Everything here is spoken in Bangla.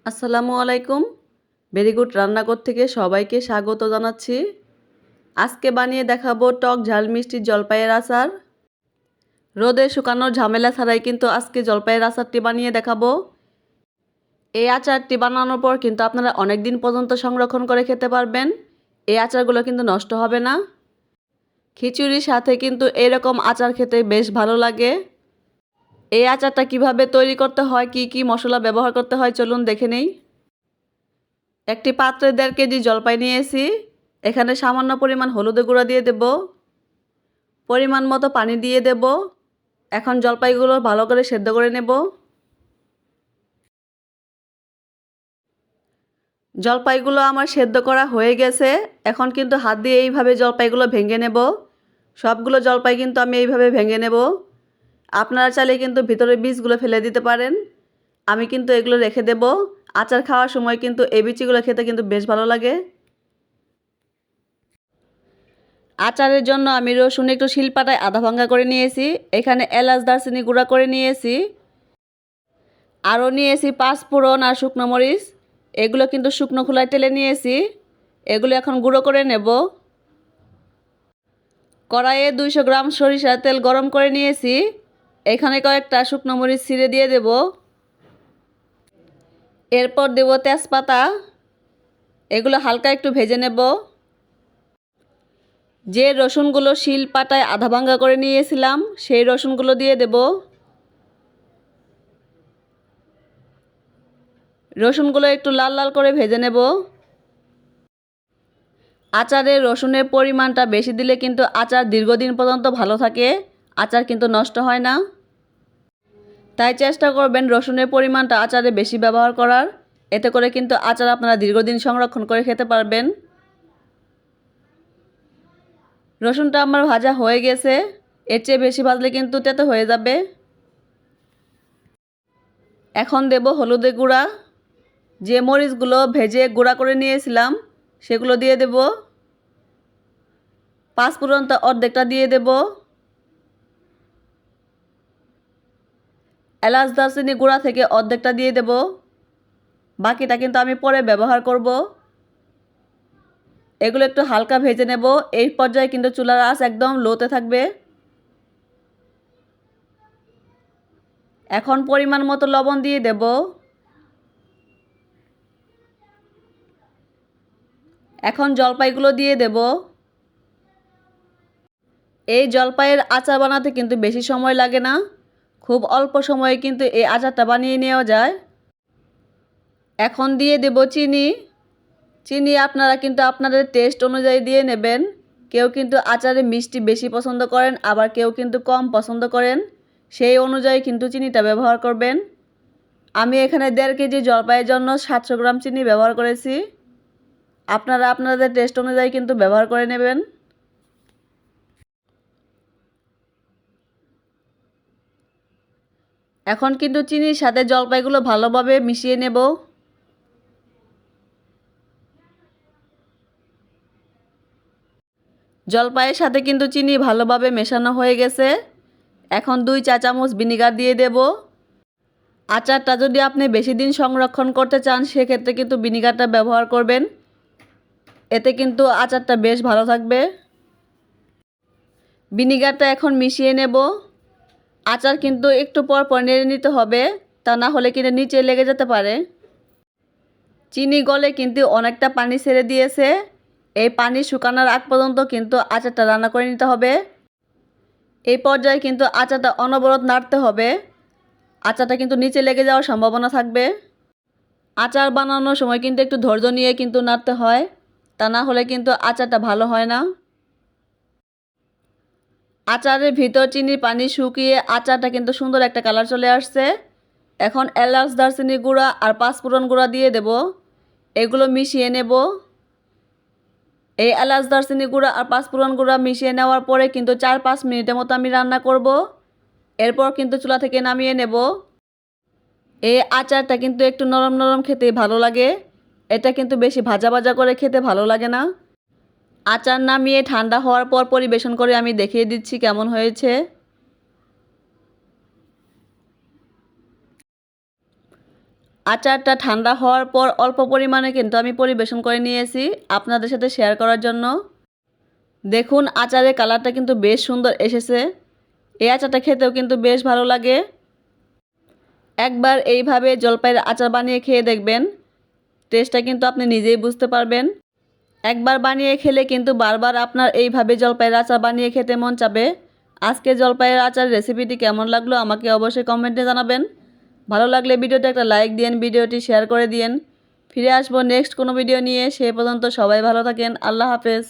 আসসালামু আলাইকুম। ভেরি গুড রান্নাঘর থেকে সবাইকে স্বাগত জানাচ্ছি। আজকে বানিয়ে দেখাবো টক ঝাল মিষ্টি জলপাইয়ের আচার। রোদে শুকানোর ঝামেলা ছাড়াই কিন্তু আজকে জলপাইয়ের আচারটি বানিয়ে দেখাবো। এই আচারটি বানানোর পর কিন্তু আপনারা অনেক দিন পর্যন্ত সংরক্ষণ করে খেতে পারবেন। এই আচারগুলো কিন্তু নষ্ট হবে না। খিচুড়ির সাথে কিন্তু এরকম আচার খেতে বেশ ভালো লাগে। এই আচারটা কিভাবে তৈরি করতে হয়, কি কি মশলা ব্যবহার করতে হয় চলুন দেখে নেই। একটি পাত্রে 1.5 কেজি জলপাই নিয়েছি। এখানে সামান্য পরিমাণ হলুদের গুঁড়া দিয়ে দেব, পরিমাণ মতো পানি দিয়ে দেব। এখন জলপাইগুলো ভালো করে সেদ্ধ করে নেব। জলপাইগুলো আমার সেদ্ধ করা হয়ে গেছে। এখন কিন্তু হাত দিয়ে এইভাবে জলপাইগুলো ভেঙে নেব। সবগুলো জলপাই কিন্তু আমি এইভাবে ভেঙে নেব। আপনারা চাইলে কিন্তু ভিতরের বীজগুলো ফেলে দিতে পারেন। আমি কিন্তু এগুলো রেখে দেব। আচার খাওয়ার সময় কিন্তু এই বিচিগুলো খেতে কিন্তু বেশ ভালো লাগে। আচারের জন্য আমি রসুন একটু শিলপাটায় আধা ভাঙা করে নিয়েছি। এখানে এলাচ দারচিনি গুঁড়া করে নিয়েছি। আরও নিয়েছি 5 ফোড়ন আর শুকনো মরিচ। এগুলো কিন্তু শুকনো খোলায় তেলে নিয়েছি। এগুলো এখন গুঁড়ো করে নেব। কড়াইয়ে 200 গ্রাম সরিষার তেল গরম করে নিয়েছি। এখানে কয়েকটা শুকনো মরিচ ছিঁড়ে দিয়ে দেব। এরপর দেব তেজপাতা। এগুলো হালকা একটু ভেজে নেব। যে রসুনগুলো শিলপাটায় আধা ভাঙা করে নিয়েছিলাম সেই রসুনগুলো দিয়ে দেব। রসুনগুলো একটু লাল লাল করে ভেজে নেব। আচারে রসুনের পরিমাণটা বেশি দিলে কিন্তু আচার দীর্ঘদিন পর্যন্ত ভালো থাকে। আচার কিন্তু নষ্ট হয় না। তাই চেষ্টা করবেন রসুনের পরিমাণটা আচারে বেশি ব্যবহার করার। এতে করে কিন্তু আচার আপনারা দীর্ঘদিন সংরক্ষণ করে খেতে পারবেন। রসুনটা আমার ভাজা হয়ে গেছে। এর চেয়ে বেশি ভাজলে কিন্তু তেতো হয়ে যাবে। এখন দেব হলুদের গুঁড়া। যে মরিচগুলো ভেজে গুঁড়া করে নিয়েছিলাম সেগুলো দিয়ে দেব। 5 ফোড়নটা অর্ধেকটা দিয়ে দেব। এলাচ দারচিনি গুঁড়া থেকে অর্ধেকটা দিয়ে দেব। বাকিটা কিন্তু আমি পরে ব্যবহার করব। এগুলো একটু হালকা ভেজে নেব। এই পর্যায়ে কিন্তু চুলার আঁচ একদম লোতে থাকবে। এখন পরিমাণ মতো লবণ দিয়ে দেব। এখন জলপাইগুলো দিয়ে দেব। এই জলপাইয়ের আচার বানাতে কিন্তু বেশি সময় লাগে না। খুব অল্প সময়ে কিন্তু এই আচারটা বানিয়ে নেওয়া যায়। এখন দিয়ে দেব চিনি। চিনি আপনারা কিন্তু আপনাদের টেস্ট অনুযায়ী দিয়ে নেবেন। কেউ কিন্তু আচারে মিষ্টি বেশি পছন্দ করেন, আবার কেউ কিন্তু কম পছন্দ করেন। সেই অনুযায়ী কিন্তু চিনিটা ব্যবহার করবেন। আমি এখানে 1.5 কেজি জলপাইয়ের জন্য 700 গ্রাম চিনি ব্যবহার করেছি। আপনারা আপনাদের টেস্ট অনুযায়ী কিন্তু ব্যবহার করে নেবেন। এখন কিন্তু চিনির সাথে জলপাইগুলো ভালোভাবে মিশিয়ে নেব। জলপাইয়ের সাথে কিন্তু চিনি ভালোভাবে মেশানো হয়ে গেছে। এখন 2 চা চামচ ভিনেগার দিয়ে দেব। আচারটা যদি আপনি বেশি দিন সংরক্ষণ করতে চান সেক্ষেত্রে কিন্তু ভিনেগারটা ব্যবহার করবেন। এতে কিন্তু আচারটা বেশ ভালো থাকবে। ভিনেগারটা এখন মিশিয়ে নেব। আচার কিন্তু একটু পর পর নেড়ে নিতে হবে, তা না হলে কিন্তু নিচে লেগে যেতে পারে। চিনি গলে কিন্তু অনেকটা পানি ছেড়ে দিয়েছে। এই পানি শুকানোর আগ পর্যন্ত কিন্তু আচারটা রান্না করে নিতে হবে। এই পর্যায়ে কিন্তু আচারটা অনবরত নাড়তে হবে। আচারটা কিন্তু নিচে লেগে যাওয়ার সম্ভাবনা থাকবে। আচার বানানোর সময় কিন্তু একটু ধৈর্য নিয়ে কিন্তু নাড়তে হয়, তা না হলে কিন্তু আচারটা ভালো হয় না। আচারের ভিতর চিনির পানি শুকিয়ে আচারটা কিন্তু সুন্দর একটা কালার চলে আসছে। এখন এলাচ দারচিনি গুঁড়া আর 5 ফোড়ন গুঁড়া দিয়ে দেব। এগুলো মিশিয়ে নেব। এই এলাচ দারচিনি গুঁড়া আর 5 ফোড়ন গুঁড়া মিশিয়ে নেওয়ার পরে কিন্তু 4-5 মিনিটের মতো আমি রান্না করব। এরপর কিন্তু চুলা থেকে নামিয়ে নেব। এই আচারটা কিন্তু একটু নরম নরম খেতে ভালো লাগে। এটা কিন্তু বেশি ভাজা ভাজা করে খেতে ভালো লাগে না। আচার নামিয়ে ঠান্ডা হওয়ার পর পরিবেশন করে আমি দেখিয়ে দিচ্ছি কেমন হয়েছে। আচারটা ঠান্ডা হওয়ার পর অল্প পরিমাণে কিন্তু আমি পরিবেশন করে নিয়েছি আপনাদের সাথে শেয়ার করার জন্য। দেখুন আচারের কালারটা কিন্তু বেশ সুন্দর এসেছে। এই আচারটা খেতেও কিন্তু বেশ ভালো লাগে। একবার এইভাবে জলপাইয়ের আচার বানিয়ে খেয়ে দেখবেন, টেস্টটা কিন্তু আপনি নিজেই বুঝতে পারবেন। একবার বানিয়ে খেলে কিন্তু বারবার আপনার এইভাবে জলপাইয়ের আচার বানিয়ে খেতে মন চাবে। আজকে জলপাইয়ের আচার রেসিপিটি কেমন লাগলো আমাকে অবশ্যই কমেন্টে জানাবেন। ভালো লাগলে ভিডিওতে একটা লাইক দিন, ভিডিওটি শেয়ার করে দিন। ফিরে আসবো নেক্সট কোনো ভিডিও নিয়ে। সে পর্যন্ত সবাই ভালো থাকেন। আল্লাহ হাফেজ।